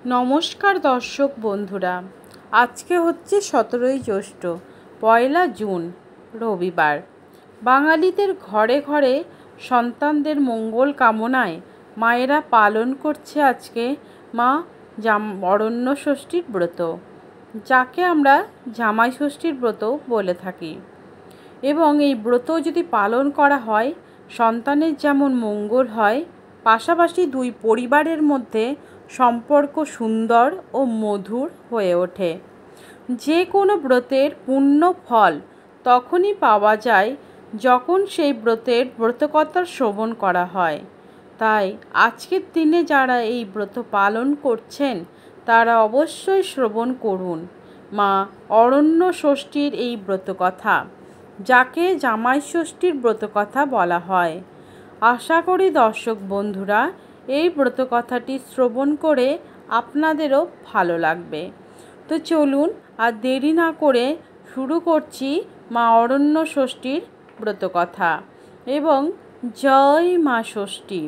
নমস্কার দর্শক বন্ধুরা, আজকে হচ্ছে 17ই জ্যৈষ্ঠ, 1 জুন রবিবার। বাঙালিদের ঘরে ঘরে সন্তানদের মঙ্গল কামনায় মায়েরা পালন করছে আজকে মা অরণ্য ষষ্ঠীর ব্রত, যাকে আমরা জামাই ষষ্ঠীর ব্রত বলে থাকি। এবং এই ব্রত যদি পালন করা হয়, সন্তানের যেমন মঙ্গল হয়, পাশাপাশি দুই পরিবারের মধ্যে সম্পর্ক সুন্দর ও মধুর হয়ে ওঠে। যে কোনো ব্রতের পূর্ণ ফল তখনই পাওয়া যায় যখন সেই ব্রতের ব্রতকথা শ্রবণ করা হয়। তাই আজকের দিনে যারা এই ব্রত পালন করছেন তারা অবশ্যই শ্রবণ করুন মা অরণ্য ষষ্ঠীর এই ব্রতকথা, যাকে জামাই ষষ্ঠীর ব্রতকথা বলা হয়। আশা করি দর্শক বন্ধুরা এই ব্রতকথাটি শ্রবণ করে আপনাদেরও ভালো লাগবে। তো চলুন আর দেরি না করে শুরু করছি মা অরণ্য ষষ্ঠীর ব্রতকথা। এবং জয় মা ষষ্ঠী।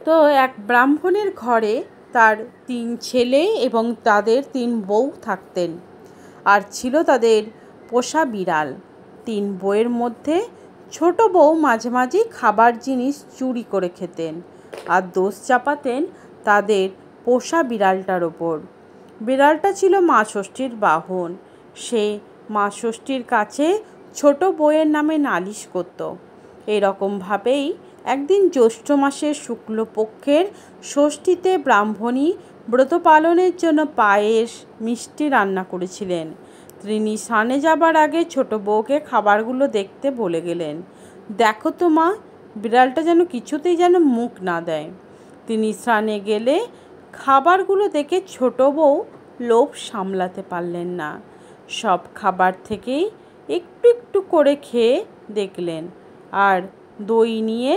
তো এক ব্রাহ্মণের ঘরে তার 3 ছেলে এবং তাদের 3 বউ থাকতেন, আর ছিল তাদের পোষা বিড়াল। 3 বউয়ের মধ্যে ছোট বউ মাঝে মাঝে খাবার জিনিস চুরি করে খেতেন আর দোষ চাপাতেন তাদের পোষা বিড়ালটার ওপর। বিড়ালটা ছিল মা ষষ্ঠীর বাহন। সে মা ষষ্ঠীর কাছে ছোট বউয়ের নামে নালিশ করত। এরকমভাবেই একদিন জ্যৈষ্ঠ মাসের শুক্লপক্ষের ষষ্ঠীতে ব্রাহ্মণী ব্রত পালনের জন্য পায়েস মিষ্টি রান্না করেছিলেন। তিনি স্নানে যাবার আগে ছোট বউকে খাবারগুলো দেখতে বলে গেলেন। দেখো তো মা, বিড়ালটা যেন কিছুতেই যেন মুখ না দেয়। তিনি স্নানে গেলে খাবারগুলো দেখে ছোট বউ লোভ সামলাতে পারলেন না। সব খাবার থেকেই একটু একটু করে খেয়ে দেখলেন আর দই নিয়ে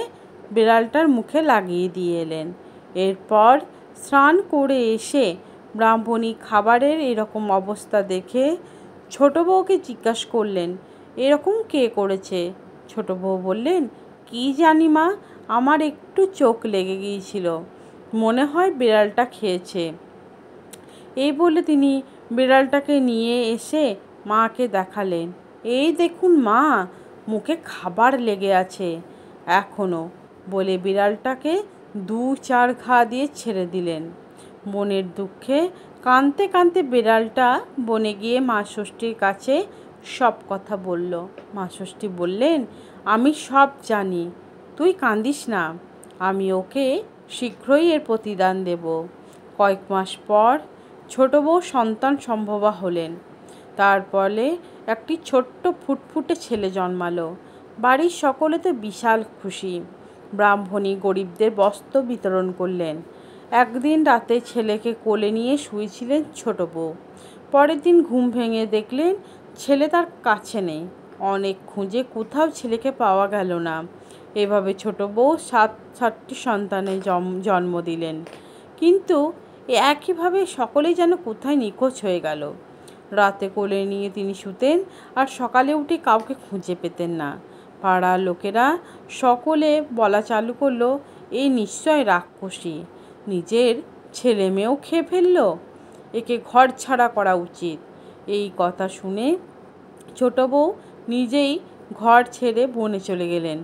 বিড়ালটার মুখে লাগিয়ে দিয়ে এলেন। এরপর স্নান করে এসে ব্রাহ্মণী খাবারের এরকম অবস্থা দেখে ছোট বউকে জিজ্ঞাসা করলেন, এরকম কে করেছে? ছোট বউ বললেন, কি জানি মা, আমার একটু চোখ লেগে গিয়েছিল, মনে হয় বিড়ালটা খেয়েছে। এই বলে তিনি বিড়ালটাকে নিয়ে এসে মাকে দেখালেন। এই দেখুন মা, মুখে খাবার লেগে আছে এখনো, বলে বিড়ালটাকে 2-4 ঘা দিয়ে ছেড়ে দিলেন। মনের দুঃখে কাঁদতে কাঁদতে বিড়ালটা বনে গিয়ে মা ষষ্ঠীর কাছে সব কথা বলল। মা ষষ্ঠী বললেন, আমি সব জানি, তুই কাঁদিস না, আমি ওকে শীঘ্রই এর প্রতিদান দেব। কয়েক মাস পর ছোট বউ সন্তান সম্ভবা হলেন। তারপরে একটি ছোট্ট ফুটফুটে ছেলে জন্মালো। বাড়ির সকলে তো বিশাল খুশি। ব্রাহ্মণী গরিবদের বস্ত্র বিতরণ করলেন। একদিন রাতে ছেলেকে কোলে নিয়ে শুয়েছিলেন ছোট বউ। পরের দিন ঘুম ভেঙে দেখলেন ছেলে তার কাছে নেই। অনেক খুঁজে কোথাও ছেলেকে পাওয়া গেল না। এভাবে ছোট বউ 7টি সন্তানের জন্ম দিলেন। কিন্তু একইভাবে সকলেই যেন কোথায় নিখোঁজ হয়ে গেল। রাতে কোলে নিয়ে তিনি শুতেন আর সকালে উঠে কাউকে খুঁজে পেতেন না। পাড়ার লোকেরা সকলে বলা চালু করলো, এই নিশ্চয় রাক্ষসী, নিজের ছেলে মেয়েও খেয়ে ফেললো, একে ঘর ছাড়া করা উচিত। এই কথা শুনে ছোট বউ নিজেই ঘর ছেড়ে বনে চলে গেলেন।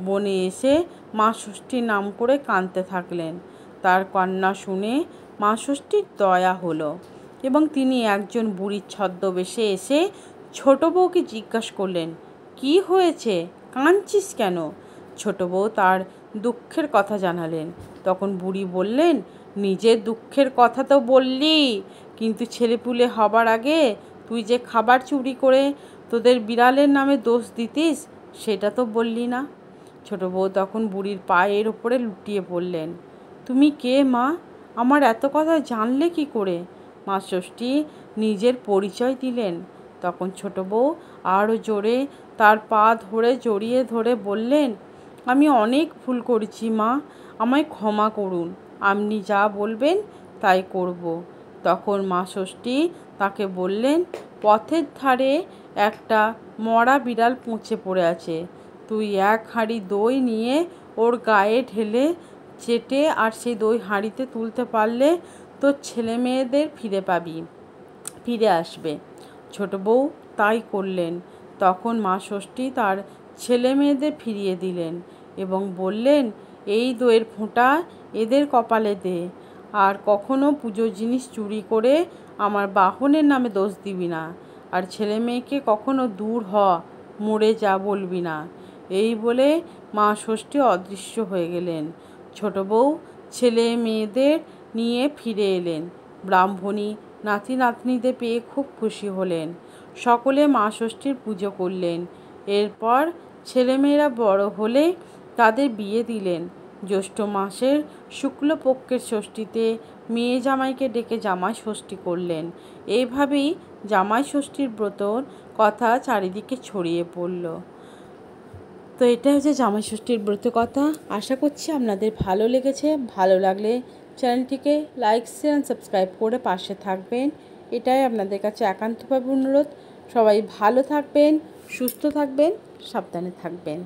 বনে এসে মা ষষ্ঠীর নাম করে কাঁদতে থাকলেন। তার কান্না শুনে মা ষষ্ঠীর দয়া হলো এবং তিনি একজন বুড়ির ছদ্মবেশে এসে ছোট বউকে জিজ্ঞাসা করলেন, কি হয়েছে, কাঁদছিস কেন? ছোট বউ তার দুঃখের কথা জানালেন। তখন বুড়ি বললেন, নিজের দুঃখের কথা তো বললি, কিন্তু ছেলেপুলে হবার আগে তুই যে খাবার চুরি করে তোদের বিড়ালের নামে দোষ দিতিস সেটা তো বললি না। ছোট বউ তখন বুড়ির পায়ের ওপরে লুটিয়ে পড়লেন। তুমি কে মা, আমার এত কথা জানলে কি করে? মা ষষ্ঠী নিজের পরিচয় দিলেন। তখন ছোট বউ আরও জোরে তার পা ধরে জড়িয়ে ধরে বললেন, আমি অনেক ভুল করেছি মা, আমায় ক্ষমা করুন, আপনি যা বলবেন তাই করব। তখন মা ষষ্ঠী তাকে বললেন, পথের ধারে একটা মরা বিড়াল পচে পড়ে আছে, তুই 1 হাঁড়ি দই নিয়ে ওর গায়ে ঢেলে চেটে আর সেই দই হাঁড়িতে তুলতে পারলে তোর ছেলে মেয়েদের ফিরে আসবে। ছোট বউ তাই করলেন। তখন মা ষষ্ঠী তার ছেলে মেয়েদের ফিরিয়ে দিলেন এবং বললেন, এই দইয়ের ফোঁটা এদের কপালে দে, আর কখনো পুজোর জিনিস চুরি করে আমার বাহনের নামে দোষ দিবি না, আর ছেলে মেয়েকে কখনো দূর মরে যা বলবি না। এই বলে মা ষষ্ঠী অদৃশ্য হয়ে গেলেন। ছোট বউ ছেলে মেয়েদের নিয়ে ফিরে এলেন। ব্রাহ্মণী নাতি নাতনিদের পেয়ে খুব খুশি হলেন। সকলে মা ষষ্ঠীর পুজো করলেন। এরপর ছেলেমেয়েরা বড় হলে তাদের বিয়ে দিলেন। জ্যৈষ্ঠ মাসের শুক্লপক্ষের ষষ্ঠীতে মেয়ে জামাইকে ডেকে জামাই ষষ্ঠী করলেন। এইভাবেই জামাই ষষ্ঠীর ব্রতর কথা চারিদিকে ছড়িয়ে পড়ল। তো এটা হচ্ছে জামাই ষষ্ঠীর ব্রত কথা। আশা করছি আপনাদের ভালো লেগেছে। ভালো লাগলে চ্যানেলটিকে লাইক, শেয়ার, সাবস্ক্রাইব করে পাশে থাকবেন, এটাই আপনাদের কাছে একান্তভাবে অনুরোধ। সবাই ভালো থাকবেন, সুস্থ থাকবেন, সাবধানে থাকবেন।